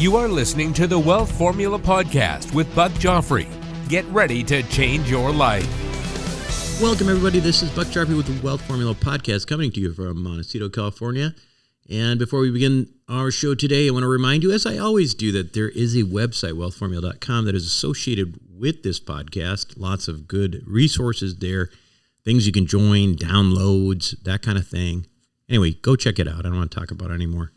You are listening to the Wealth Formula Podcast with Buck Joffrey. Get ready to change your life. Welcome, everybody. This is Buck Joffrey with the Wealth Formula Podcast coming to you from Montecito, California. And before we begin our show today, I want to remind you, as I always do, that there is a website, wealthformula.com, that is associated with this podcast. Lots of good resources there, things you can join, downloads, that kind of thing. Anyway, go check it out. I don't want to talk about it anymore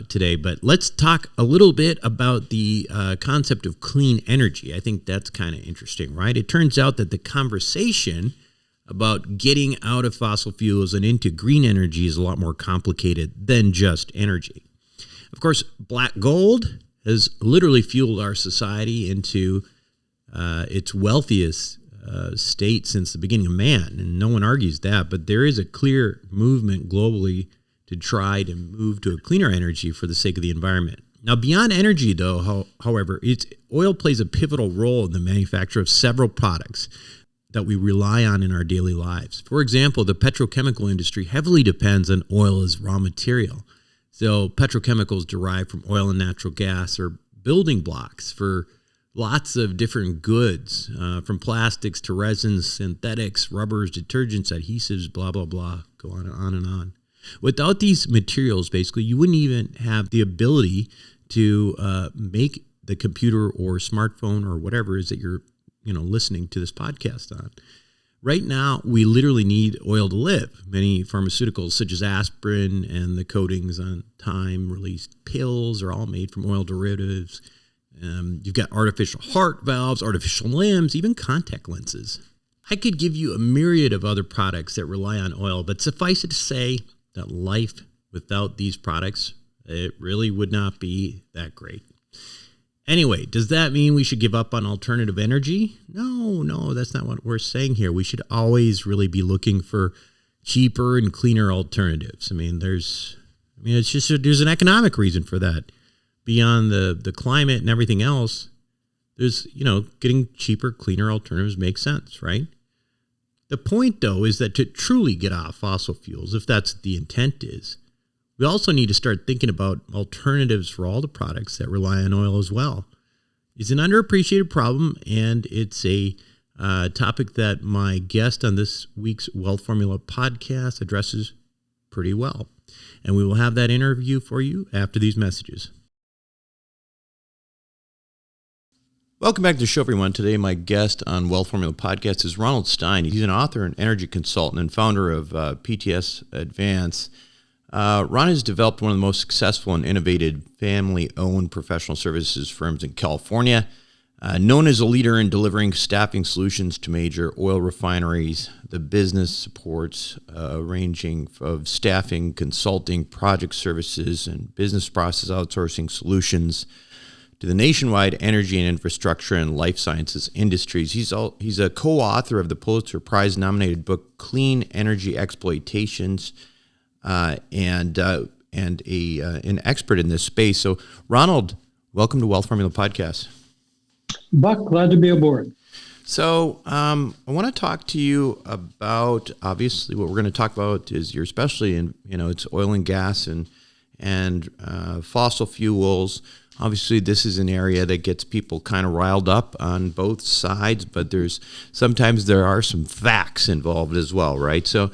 today, but let's talk a little bit about the concept of clean energy. I think that's kind of interesting, right? It turns out that the conversation about getting out of fossil fuels and into green energy is a lot more complicated than just energy. Of course, black gold has literally fueled our society into its wealthiest state since the beginning of man, and no one argues that, but there is a clear movement globally to try to move to a cleaner energy for the sake of the environment. Now, beyond energy, though, however, oil plays a pivotal role in the manufacture of several products that we rely on in our daily lives. For example, the petrochemical industry heavily depends on oil as raw material. So petrochemicals derived from oil and natural gas are building blocks for lots of different goods, from plastics to resins, synthetics, rubbers, detergents, adhesives, blah, blah, blah, go on and on. Without these materials, basically, you wouldn't even have the ability to make the computer or smartphone or whatever it is that you're listening to this podcast on. Right now, we literally need oil to live. Many pharmaceuticals, such as aspirin and the coatings on time-released pills, are all made from oil derivatives. You've got artificial heart valves, artificial limbs, even contact lenses. I could give you a myriad of other products that rely on oil, but suffice it to say that life without these products, it really would not be that great. Anyway, does that mean we should give up on alternative energy? No, that's not what we're saying here. We should always really be looking for cheaper and cleaner alternatives. There's an economic reason for that. Beyond the climate and everything else, there's, getting cheaper, cleaner alternatives makes sense, right? The point, though, is that to truly get off fossil fuels, if that's the intent is, we also need to start thinking about alternatives for all the products that rely on oil as well. It's an underappreciated problem, and it's a topic that my guest on this week's Wealth Formula podcast addresses pretty well. And we will have that interview for you after these messages. Welcome back to the show, everyone. Today, my guest on Wealth Formula Podcast is Ronald Stein. He's an author and energy consultant and founder of PTS Advance. Ron has developed one of the most successful and innovative family-owned professional services firms in California, known as a leader in delivering staffing solutions to major oil refineries. The business supports ranging of staffing, consulting, project services, and business process outsourcing solutions to the nationwide energy and infrastructure and life sciences industries. He's a co-author of the Pulitzer Prize-nominated book Clean Energy Exploitations, and an expert in this space. So, Ronald, welcome to Wealth Formula Podcast. Buck, glad to be aboard. So, I want to talk to you about, obviously, what we're going to talk about is you're especially in, it's oil and gas and fossil fuels. Obviously, this is an area that gets people kind of riled up on both sides, but sometimes there are some facts involved as well, right? So,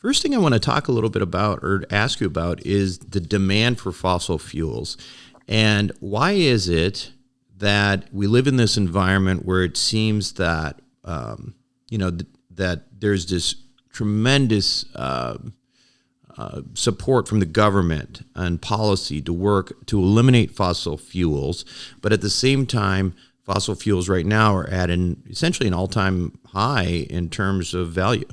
first thing I want to talk a little bit about or ask you about is the demand for fossil fuels. And why is it that we live in this environment where it seems that, that there's this tremendous support from the government and policy to work to eliminate fossil fuels, but at the same time, fossil fuels right now are at essentially an all-time high in terms of value?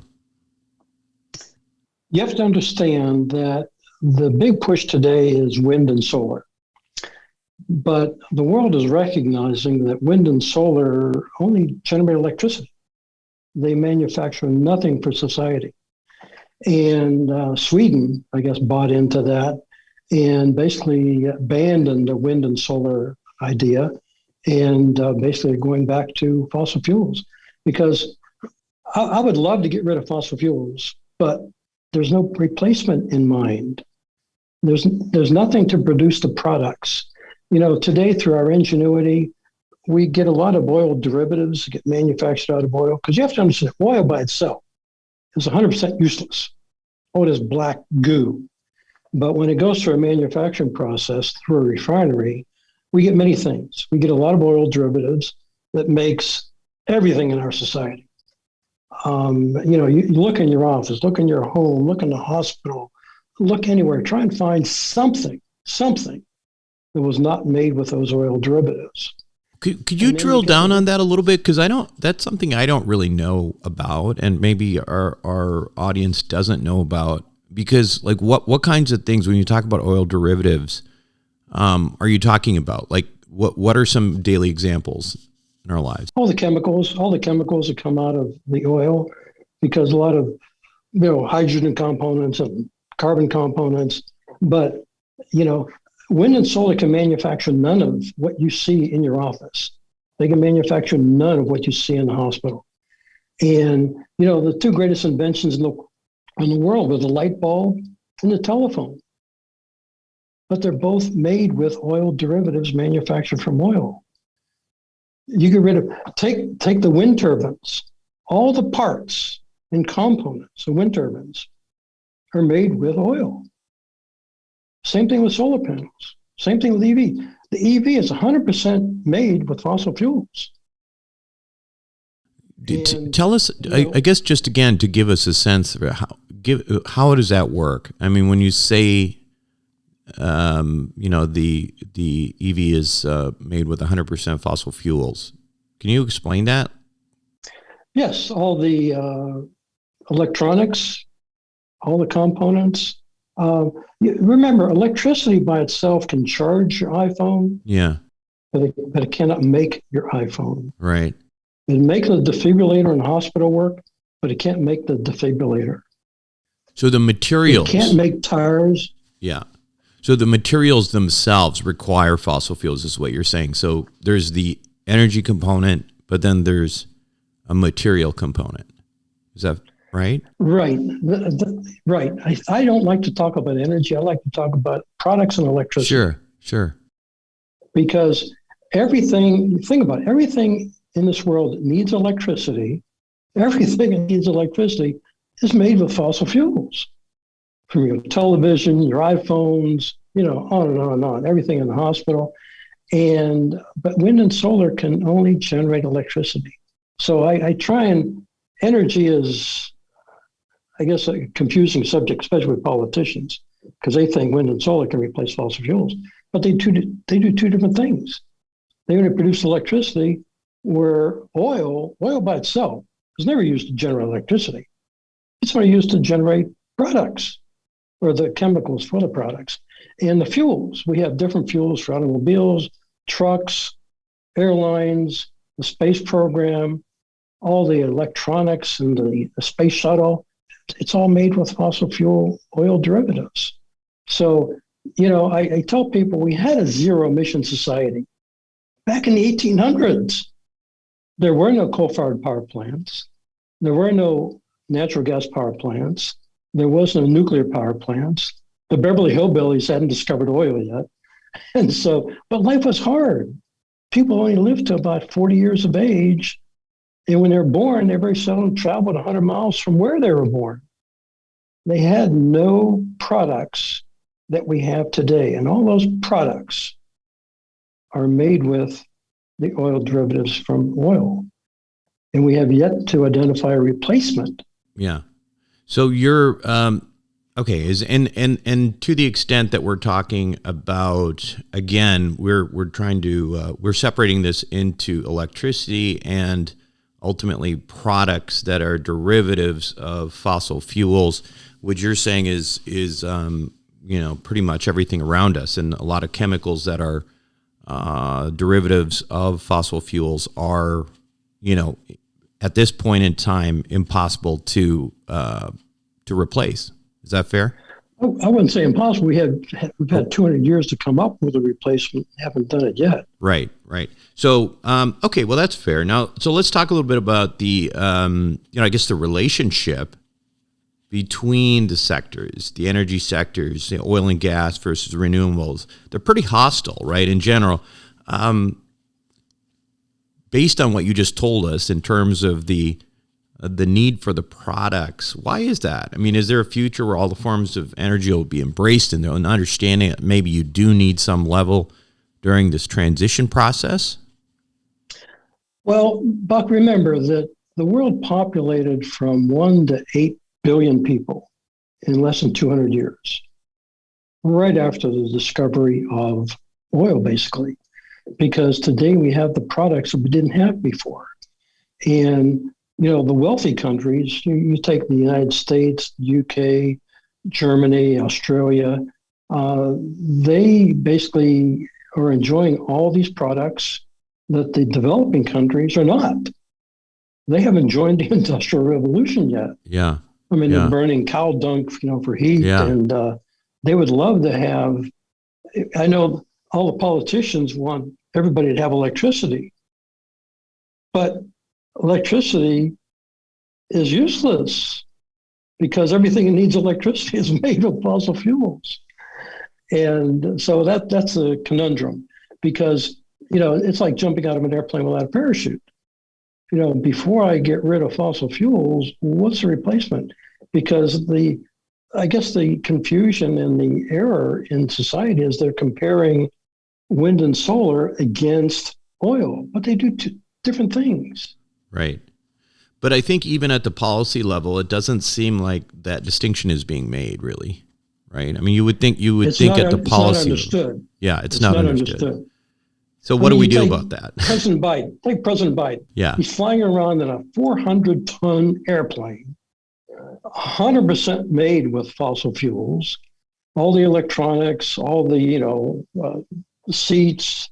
You have to understand that the big push today is wind and solar. But the world is recognizing that wind and solar only generate electricity. They manufacture nothing for society. And Sweden, I guess, bought into that and basically abandoned the wind and solar idea and basically going back to fossil fuels. Because I would love to get rid of fossil fuels, but there's no replacement in mind. There's nothing to produce the products. Today through our ingenuity, we get a lot of oil derivatives that get manufactured out of oil, because you have to understand oil by itself is 100% useless. Oh, it is black goo. But when it goes through a manufacturing process through a refinery, we get many things. We get a lot of oil derivatives that makes everything in our society. You look in your office, look in your home, look in the hospital, look anywhere, try and find something that was not made with those oil derivatives. Could you drill down on that a little bit? Because that's something I don't really know about, and maybe our audience doesn't know about. Because like what kinds of things, when you talk about oil derivatives, are you talking about? Like what are some daily examples in our lives? All the chemicals that come out of the oil, because a lot of hydrogen components and carbon components. But wind and solar can manufacture none of what you see in your office. They can manufacture none of what you see in the hospital. And the two greatest inventions in the world were the light bulb and the telephone. But they're both made with oil derivatives manufactured from oil. You get rid of, take the wind turbines. All the parts and components of wind turbines are made with oil. Same thing with solar panels. Same thing with EV. The EV is 100% made with fossil fuels. Tell us, I guess, just again, to give us a sense of how does that work? I mean, when you say, the EV is made with 100% fossil fuels, can you explain that? Yes, all the electronics, all the components. Remember, electricity by itself can charge your iPhone. Yeah. But it cannot make your iPhone. Right. It makes the defibrillator in hospital work, but it can't make the defibrillator. So the materials. It can't make tires. Yeah. So the materials themselves require fossil fuels, is what you're saying. So there's the energy component, but then there's a material component. Is that right? Right. Right. I don't like to talk about energy. I like to talk about products and electricity. Sure. Because everything in this world that needs electricity, everything that needs electricity is made with fossil fuels. From your television, your iPhones, on and on and on, everything in the hospital. But wind and solar can only generate electricity. So I try, and energy is, I guess, a confusing subject, especially with politicians, because they think wind and solar can replace fossil fuels. But they do two different things. They only produce electricity, where oil by itself is never used to generate electricity. It's only used to generate products, or the chemicals for the products. And the fuels, we have different fuels for automobiles, trucks, airlines, the space program, all the electronics and the space shuttle. It's all made with fossil fuel oil derivatives. So, I tell people we had a zero emission society back in the 1800s. There were no coal-fired power plants. There were no natural gas power plants. There was no nuclear power plants. The Beverly Hillbillies hadn't discovered oil yet. And so, but life was hard. People only lived to about 40 years of age. And when they were born, they very seldom traveled 100 miles from where they were born. They had no products that we have today. And all those products are made with the oil derivatives from oil. And we have yet to identify a replacement. Yeah. So you're, okay. And to the extent that we're talking about, again, we're trying to, we're separating this into electricity and ultimately products that are derivatives of fossil fuels, which you're saying is pretty much everything around us, and a lot of chemicals that are derivatives of fossil fuels are, at this point in time, impossible to replace. Is that fair? I wouldn't say impossible. We've had 200 years to come up with a replacement. Haven't done it yet. Right. So, okay, well, that's fair. Now, so let's talk a little bit about the, I guess the relationship between the sectors, the energy sectors, oil and gas versus renewables, they're pretty hostile, right? In general, based on what you just told us in terms of the need for the products, why is that? I mean, is there a future where all the forms of energy will be embraced and understanding that maybe you do need some level during this transition process? Well, Buck, remember that the world populated from 1 to 8 billion people in less than 200 years, right after the discovery of oil, basically, because today we have the products that we didn't have before. And, the wealthy countries, you take the United States, UK, Germany, Australia, they basically are enjoying all these products that the developing countries are not. They haven't joined the Industrial Revolution yet. Yeah. I mean, they're burning cow dung, for heat, and they would love to have. I know all the politicians want everybody to have electricity, but electricity is useless because everything that needs electricity is made of fossil fuels, and so that's a conundrum because it's like jumping out of an airplane without a parachute. Before I get rid of fossil fuels, what's the replacement? Because I guess the confusion and the error in society is they're comparing wind and solar against oil, but they do two different things. Right. But I think even at the policy level, it doesn't seem like that distinction is being made, really. Right. I mean, you would think at the policy level. Yeah, it's not understood. So what do we do about that? President Biden. Yeah. He's flying around in a 400-ton airplane, 100% made with fossil fuels. All the electronics, all the seats,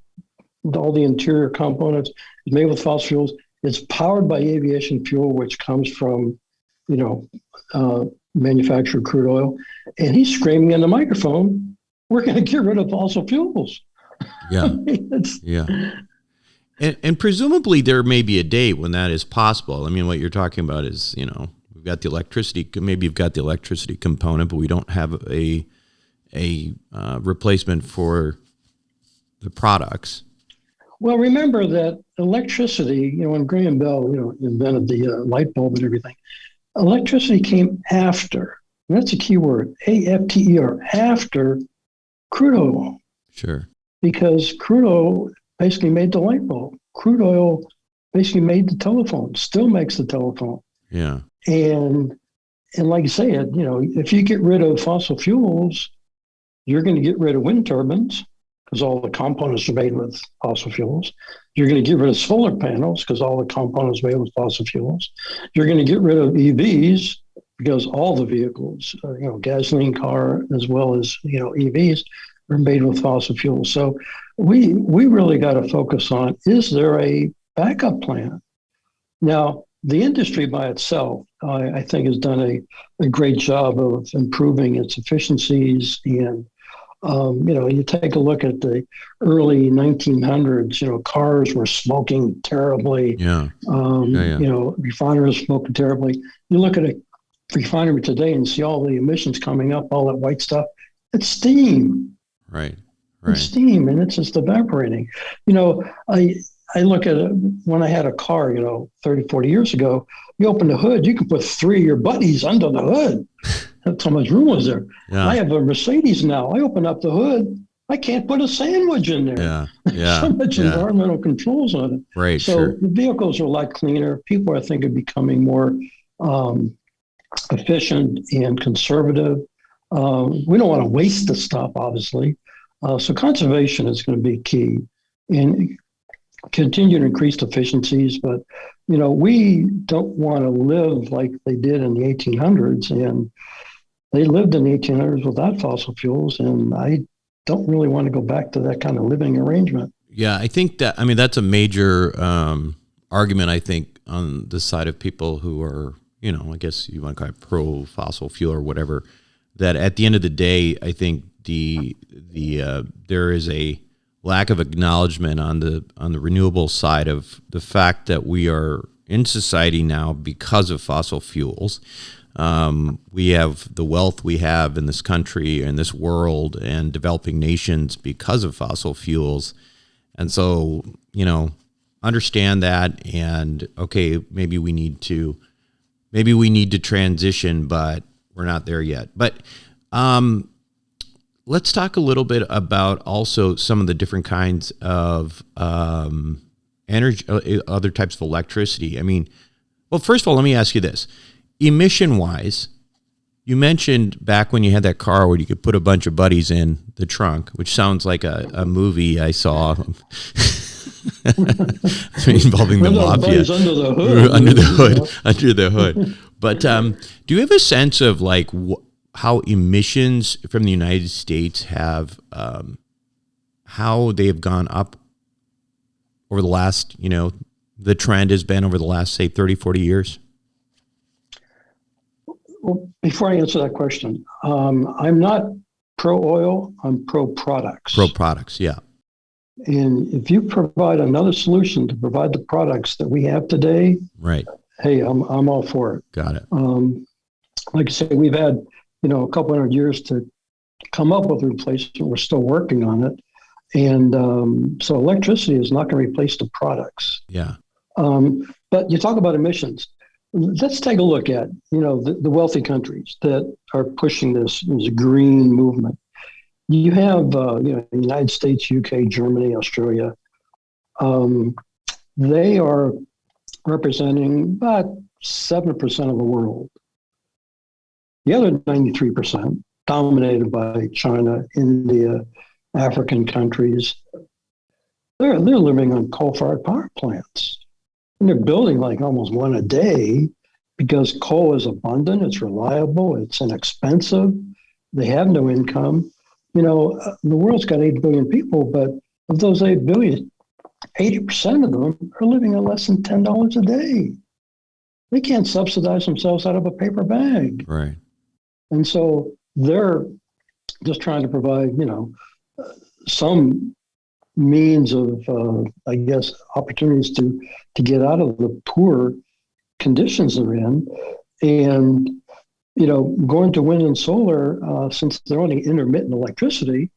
all the interior components is made with fossil fuels. It's powered by aviation fuel, which comes from, manufactured crude oil. And he's screaming in the microphone, "We're going to get rid of fossil fuels." Yeah. Yeah. And presumably there may be a date when that is possible. I mean, what you're talking about is, we've got the electricity, maybe you've got the electricity component, but we don't have a replacement for the products. Well, remember that electricity, when Graham Bell, invented the light bulb and everything, electricity came after, and that's a key word, AFTER, after crude oil. Sure. Because crude oil basically made the light bulb. Crude oil basically made the telephone, still makes the telephone. Yeah. And like you say, if you get rid of fossil fuels, you're going to get rid of wind turbines because all the components are made with fossil fuels. You're going to get rid of solar panels because all the components are made with fossil fuels. You're going to get rid of EVs because all the vehicles, gasoline car as well as, EVs, are made with fossil fuels. So we really got to focus on, is there a backup plan? Now, the industry by itself, I think, has done a great job of improving its efficiencies. And, you take a look at the early 1900s, cars were smoking terribly. Yeah. Refiners smoking terribly. You look at a refinery today and see all the emissions coming up, all that white stuff. It's steam. Right. It's steam, and it's just evaporating. I look at it when I had a car, 30, 40 years ago, you open the hood, you can put 3 of your buddies under the hood. That's how much room was there. Yeah. I have a Mercedes now. I open up the hood, I can't put a sandwich in there. Yeah. So much environmental controls on it. Right. So the vehicles are a lot cleaner. People, I think, are becoming more efficient and conservative. We don't want to waste the stuff, obviously. So conservation is going to be key, and continue to increase efficiencies. But, we don't want to live like they did in the 1800s, and they lived in the 1800s without fossil fuels. And I don't really want to go back to that kind of living arrangement. Yeah, I think that's a major argument, I think, on the side of people who are, I guess you want to call it pro fossil fuel or whatever, that at the end of the day, I think there is a lack of acknowledgement on the renewable side of the fact that we are in society now because of fossil fuels. We have the wealth we have in this country, in this world, and developing nations because of fossil fuels. And so, understand that, and okay, maybe we need to transition, but we're not there yet. But let's talk a little bit about also some of the different kinds of energy, other types of electricity. I mean, well, first of all, let me ask you this. Emission-wise, you mentioned back when you had that car where you could put a bunch of buddies in the trunk, which sounds like a movie I saw involving the mafia. Under the hood. But do you have a sense of like how emissions from the United States have, how they have gone up over the last, the trend has been over the last, say, 30, 40 years? Well, before I answer that question, I'm not pro-oil, I'm pro-products. Pro-products, yeah. And if you provide another solution to provide the products that we have today, right? Hey, I'm all for it. Got it. Like I say, we've had, a couple hundred years to come up with a replacement. We're still working on it. And so electricity is not going to replace the products. Yeah. But you talk about emissions. Let's take a look at, the wealthy countries that are pushing this green movement. You have, the United States, UK, Germany, Australia. They are representing about 7% of the world. The other 93%, dominated by China, India, African countries, they're living on coal-fired power plants. And they're building like almost one a day because coal is abundant, it's reliable, it's inexpensive. They have no income. The world's got 8 billion people, but of those 8 billion, 80% of them are living on less than $10 a day. They can't subsidize themselves out of a paper bag. Right. And so they're just trying to provide, some means of, opportunities to get out of the poor conditions they're in. And, going to wind and solar, since they're only intermittent electricity,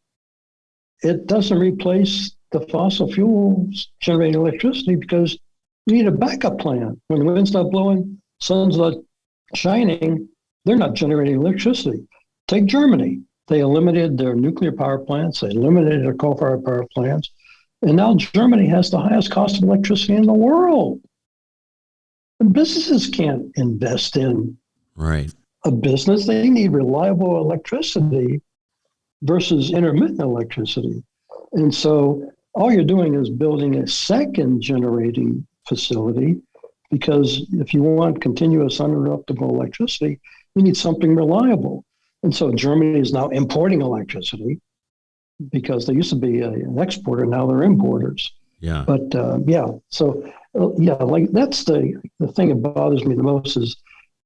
it doesn't replace the fossil fuels generating electricity because you need a backup plan. When the wind's not blowing, sun's not shining, they're not generating electricity. Take Germany. They eliminated their nuclear power plants. They eliminated their coal-fired power plants. And now Germany has the highest cost of electricity in the world. And businesses can't invest in a business. They need reliable electricity versus intermittent electricity. And so all you're doing is building a second generating facility, because if you want continuous uninterruptible electricity, you need something reliable. And so Germany is now importing electricity because they used to be an exporter. Now they're importers. Yeah. But like that's the thing that bothers me the most is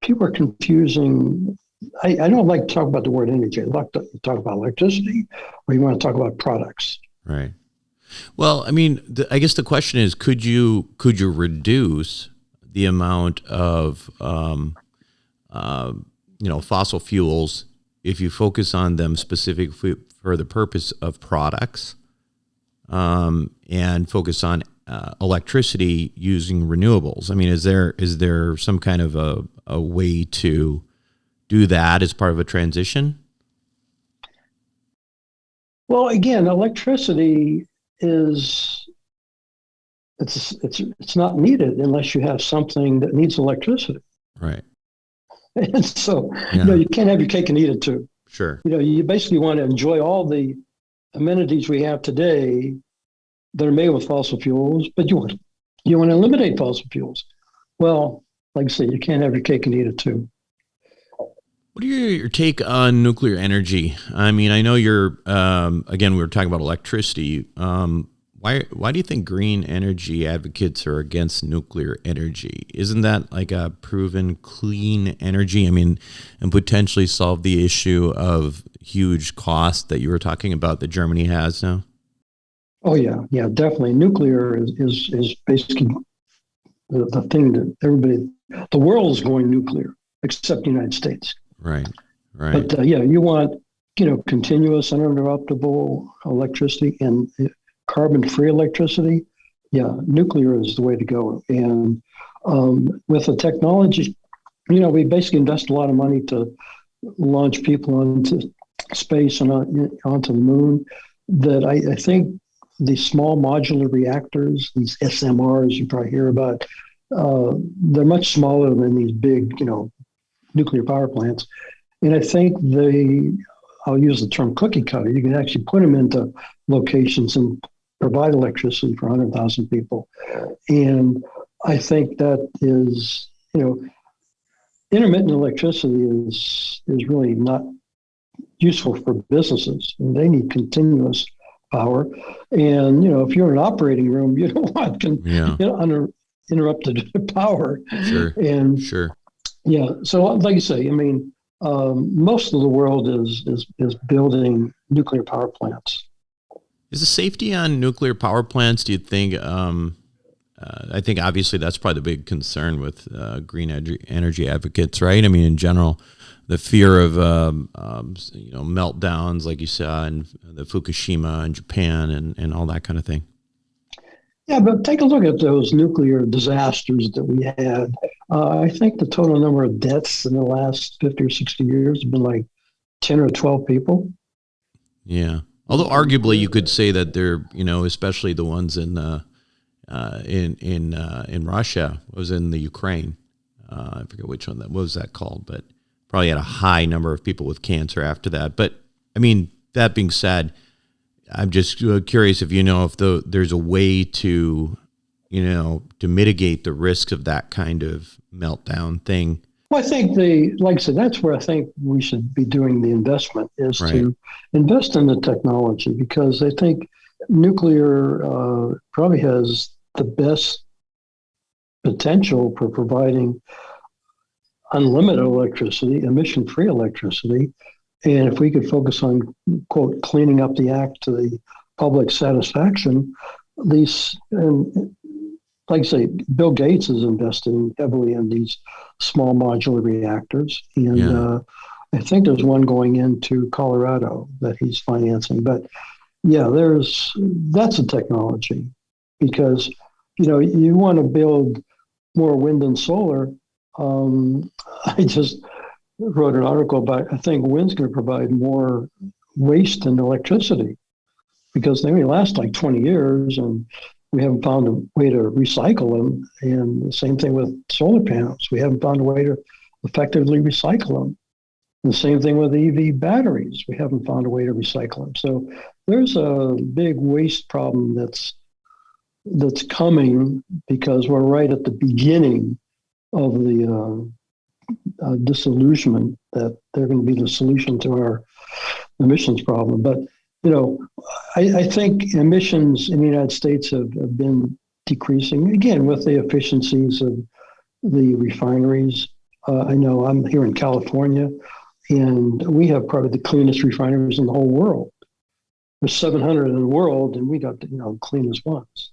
people are confusing. I don't like to talk about the word energy. I like to talk about electricity, or you want to talk about products. Right. Well, I mean, I guess the question is, could you reduce the amount of fossil fuels if you focus on them specifically for the purpose of products, and focus on electricity using renewables? I mean, is there some kind of a way to do that as part of a transition? Well, again, electricity it's not needed unless you have something that needs electricity. Right. And so, you can't have your cake and eat it too. Sure. You basically want to enjoy all the amenities we have today that are made with fossil fuels, but you want to eliminate fossil fuels. Well, like I say, you can't have your cake and eat it too. What are your take on nuclear energy? I mean, I know you're, again, we were talking about electricity. Why do you think green energy advocates are against nuclear energy? Isn't that like a proven clean energy? I mean, and potentially solve the issue of huge cost that you were talking about that Germany has now? Oh, yeah, definitely. Nuclear is basically the thing that the world is going nuclear. except the United States. Right. Right. But you want, continuous uninterruptible electricity and carbon-free electricity. Yeah, nuclear is the way to go. And with the technology, we basically invest a lot of money to launch people into space and onto the moon. That I think these small modular reactors, these SMRs you probably hear about, they're much smaller than these big, nuclear power plants. And I think I'll use the term cookie cutter. You can actually put them into locations and provide electricity for 100,000 people. And I think that is, intermittent electricity is really not useful for businesses. And they need continuous power. And, if you're in an operating room, you don't want uninterrupted power. Sure. And sure. Yeah. So like you say, most of the world is building nuclear power plants. Is the safety on nuclear power plants, do you think, I think obviously that's probably the big concern with green energy advocates, right? I mean, in general, the fear of meltdowns like you saw in the Fukushima in Japan and all that kind of thing. Yeah, but take a look at those nuclear disasters that we had. I think the total number of deaths in the last 50 or 60 years have been like 10 or 12 people. Yeah. Although arguably you could say that they're, especially the ones in Russia, was in the Ukraine. I forget which one what was that called, but probably had a high number of people with cancer after that. But I mean, that being said, I'm just curious if there's a way to mitigate the risks of that kind of meltdown thing. Well, I think like I said, that's where I think we should be doing the investment is to invest in the technology, because I think nuclear probably has the best potential for providing unlimited electricity, emission-free electricity. And if we could focus on, quote, cleaning up the act to the public satisfaction, and like I say, Bill Gates is investing heavily in these small modular reactors. And I think there's one going into Colorado that he's financing. But yeah, that's a technology, because, you want to build more wind and solar. I just wrote an article about, I think wind's going to provide more waste than electricity, because they only last like 20 years and we haven't found a way to recycle them. And the same thing with solar panels. We haven't found a way to effectively recycle them. And the same thing with EV batteries. We haven't found a way to recycle them. So there's a big waste problem that's coming, because we're right at the beginning of the disillusionment that they're going to be the solution to our emissions problem. But, I think emissions in the United States have been decreasing, again, with the efficiencies of the refineries. I know I'm here in California, and we have probably the cleanest refineries in the whole world. There's 700 in the world, and we got the cleanest ones.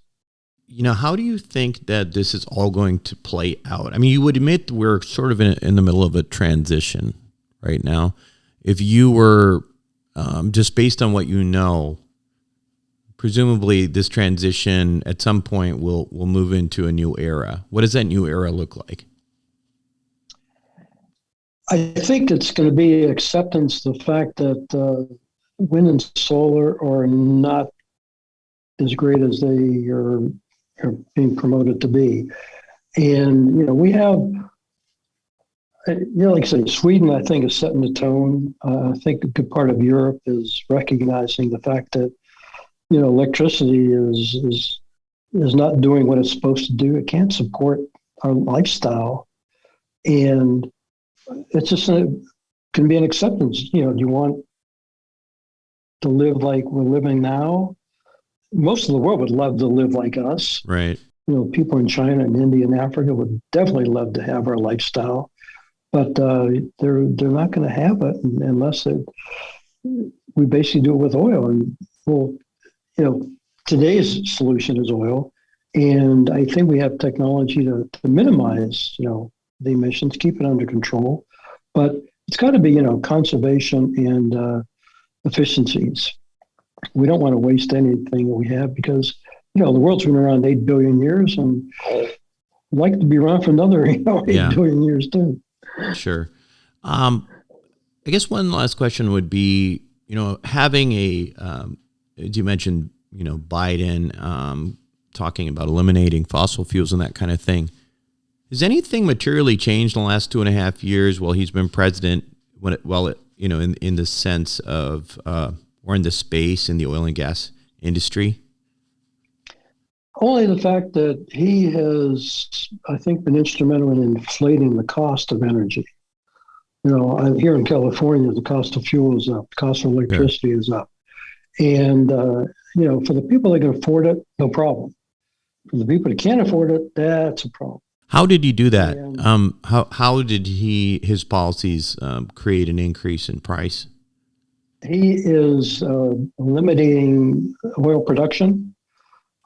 How do you think that this is all going to play out? I mean, you would admit we're sort of in the middle of a transition right now. If you were, just based on what presumably this transition at some point will move into a new era. What does that new era look like? I think it's going to be acceptance of the fact that wind and solar are not as great as they are being promoted to be. And, we have, like I say, Sweden, I think, is setting the tone. I think a good part of Europe is recognizing the fact that, electricity is not doing what it's supposed to do. It can't support our lifestyle. And it's just can be an acceptance. Do you want to live like we're living now? Most of the world would love to live like us. Right. People in China and India and Africa would definitely love to have our lifestyle, but they're not going to have it unless we basically do it with oil. And today's solution is oil, and I think we have technology to minimize the emissions, keep it under control. But it's got to be, conservation and efficiencies. We don't want to waste anything that we have because, the world's been around 8 billion years and I'd like to be around for another, 8 billion years too. Sure. I guess one last question would be, having as you mentioned, Biden talking about eliminating fossil fuels and that kind of thing. Has anything materially changed in the last 2.5 years while he's been president? In the sense of, or in the space in the oil and gas industry? Only the fact that he has, I think, been instrumental in inflating the cost of energy. Here in California, the cost of fuel is up, the cost of electricity is up. And, for the people that can afford it, no problem. For the people that can't afford it, that's a problem. How did he do that? And, how did his policies create an increase in price? He is limiting oil production.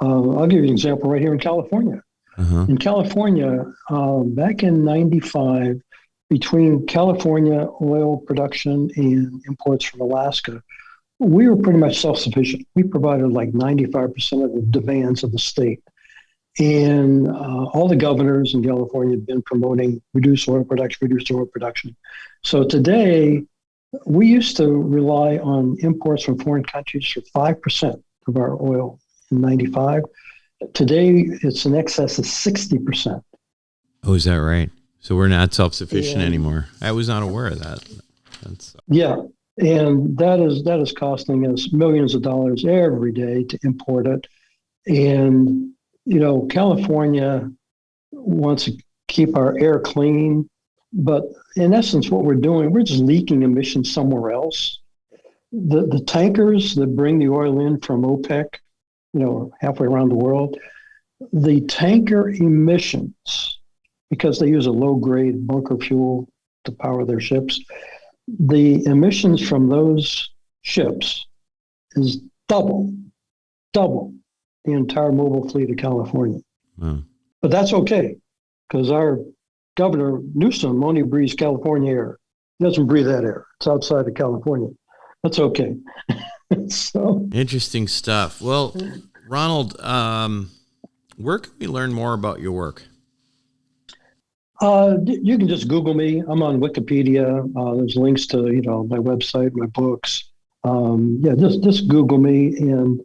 I'll give you an example right here in California. Uh-huh. In California, back in 95, between California oil production and imports from Alaska, we were pretty much self-sufficient. We provided like 95% of the demands of the state. And all the governors in California have been promoting reduced oil production. So today, we used to rely on imports from foreign countries for 5% of our oil in 95. Today, it's in excess of 60%. Oh, is that right? So we're not self-sufficient anymore. I was not aware of that. Yeah, and that is costing us millions of dollars every day to import it. And California wants to keep our air clean, but in essence, what we're doing, we're just leaking emissions somewhere else. The tankers that bring the oil in from OPEC, halfway around the world, the tanker emissions, because they use a low-grade bunker fuel to power their ships, the emissions from those ships is double the entire mobile fleet of California. Wow. But that's okay, because our Governor Newsom only breathes California air. He doesn't breathe that air. It's outside of California. That's okay. So interesting stuff. Well, Ronald, where can we learn more about your work? You can just Google me. I'm on Wikipedia. There's links to my website, my books. Just Google me and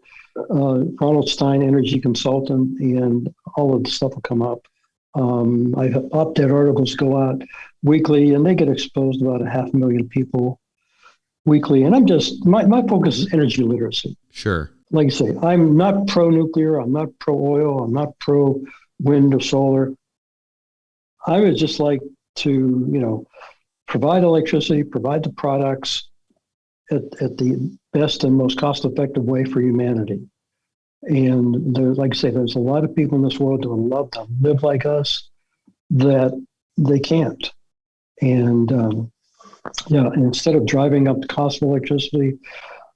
Ronald Stein, Energy Consultant, and all of the stuff will come up. I have op-ed articles go out weekly, and they get exposed to about 500,000 people weekly. And I'm just my focus is energy literacy. Sure. Like I say, I'm not pro-nuclear. I'm not pro-oil. I'm not pro-wind or solar. I would just like to, provide electricity, provide the products at the best and most cost-effective way for humanity. And like I say, there's a lot of people in this world that would love to live like us that they can't. And instead of driving up the cost of electricity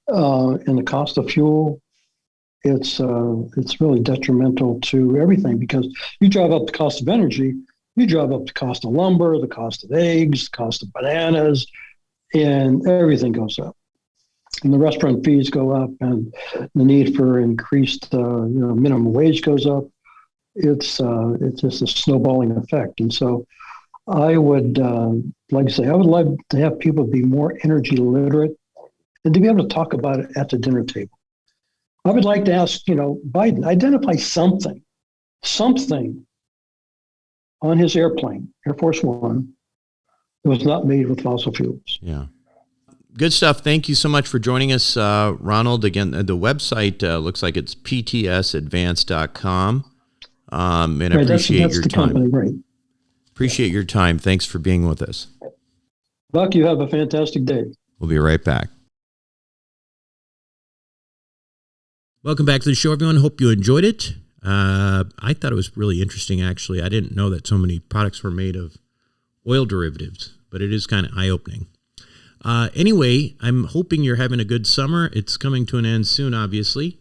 and the cost of fuel, it's really detrimental to everything, because you drive up the cost of energy, you drive up the cost of lumber, the cost of eggs, the cost of bananas, and everything goes up. And the restaurant fees go up, and the need for increased, minimum wage goes up. It's just a snowballing effect. And so I would, like I say, I would like to have people be more energy literate and to be able to talk about it at the dinner table. I would like to ask, Biden, identify something on his airplane, Air Force One, that was not made with fossil fuels. Yeah. Good stuff. Thank you so much for joining us, Ronald. Again, the website looks like it's ptsadvance.com. And I appreciate your time. Company, right. Appreciate your time. Thanks for being with us. Buck, you have a fantastic day. We'll be right back. Welcome back to the show, everyone. Hope you enjoyed it. I thought it was really interesting, actually. I didn't know that so many products were made of oil derivatives, but it is kind of eye-opening. Anyway, I'm hoping you're having a good summer. It's coming to an end soon, obviously.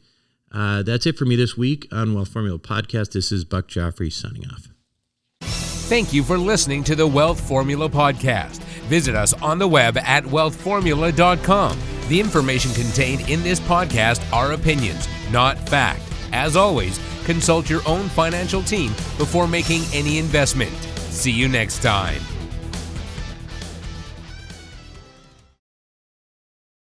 That's it for me this week on Wealth Formula Podcast. This is Buck Joffrey signing off. Thank you for listening to the Wealth Formula Podcast. Visit us on the web at wealthformula.com. The information contained in this podcast are opinions, not fact. As always, consult your own financial team before making any investment. See you next time.